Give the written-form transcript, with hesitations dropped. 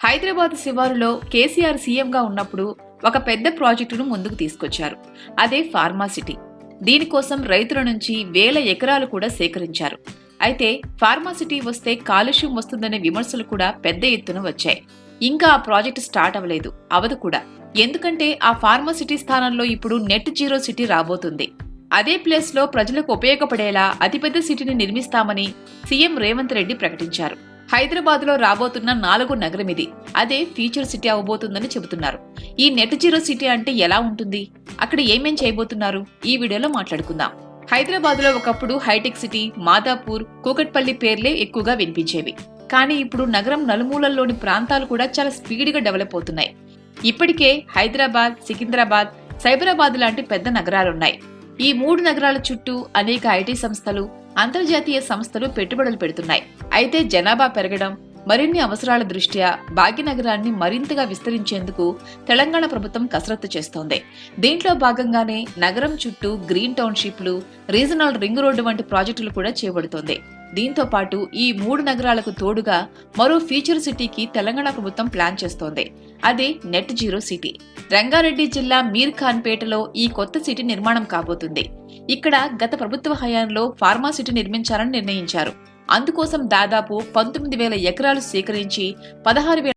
హైదరాబాద్ శివారులో కేసీఆర్ సీఎంగా ఉన్నప్పుడు ఒక పెద్ద ప్రాజెక్టును ముందుకు తీసుకొచ్చారు. అదే ఫార్మాసిటీ. దీనికోసం రైతుల నుంచి వేల ఎకరాలు కూడా సేకరించారు. అయితే ఫార్మాసిటీ వస్తే కాలుష్యం వస్తుందనే విమర్శలు కూడా పెద్ద ఎత్తున వచ్చాయి. ఇంకా ఆ ప్రాజెక్టు స్టార్ట్ అవ్వలేదు, అవదు కూడా. ఎందుకంటే ఆ ఫార్మాసిటీ స్థానంలో ఇప్పుడు నెట్ జీరో సిటీ రాబోతుంది. అదే ప్లేస్ లో ప్రజలకు ఉపయోగపడేలా అతిపెద్ద సిటీని నిర్మిస్తామని సీఎం రేవంత్ రెడ్డి ప్రకటించారు. హైదరాబాద్ లో రాబోతున్న 4వ నగరం ఇది. అదే ఫ్యూచర్ సిటీ అవబోతుందని చెబుతున్నారు. ఈ నెట్ జీరో సిటీ అంటే ఎలా ఉంటుంది, అక్కడ ఏమేం చేయబోతున్నారు, ఈ వీడియోలో మాట్లాడుకుందాం. హైదరాబాద్ లో ఒకప్పుడు హైటెక్ సిటీ, మాదాపూర్, కూకట్పల్లి పేర్లే ఎక్కువగా వినిపించేవి. కానీ ఇప్పుడు నగరం నలుమూలల్లోని ప్రాంతాలు కూడా చాలా స్పీడ్గా డెవలప్ అవుతున్నాయి. ఇప్పటికే హైదరాబాద్, సికింద్రాబాద్, సైబరాబాద్ లాంటి పెద్ద నగరాలున్నాయి. ఈ 3 నగరాల చుట్టూ అనేక ఐటీ సంస్థలు, అంతర్జాతీయ సంస్థలు పెట్టుబడులు పెడుతున్నాయి. అయితే జనాభా పెరగడం, మరిన్ని అవసరాల దృష్ట్యా భాగ్యనగరాన్ని మరింతగా విస్తరించేందుకు తెలంగాణ ప్రభుత్వం కసరత్తు చేస్తోంది. దీంట్లో భాగంగానే నగరం చుట్టూ గ్రీన్ టౌన్షిప్లు, రీజనల్ రింగ్ రోడ్డు వంటి ప్రాజెక్టులు కూడా చేపడుతోంది. దీంతో పాటు ఈ 3 నగరాలకు తోడుగా మరో ఫ్యూచర్ సిటీకి తెలంగాణ ప్రభుత్వం ప్లాన్ చేస్తోంది. అదే నెట్ జీరో సిటీ. రంగారెడ్డి జిల్లా మీర్ ఖాన్ పేటలో ఈ కొత్త సిటీ నిర్మాణం కాబోతుంది. ఇక్కడ గత ప్రభుత్వ హయాంలో ఫార్మాసిటీ నిర్మించాలని నిర్ణయించారు. అందుకోసం దాదాపు 19,000 ఎకరాలు సేకరించి 16,000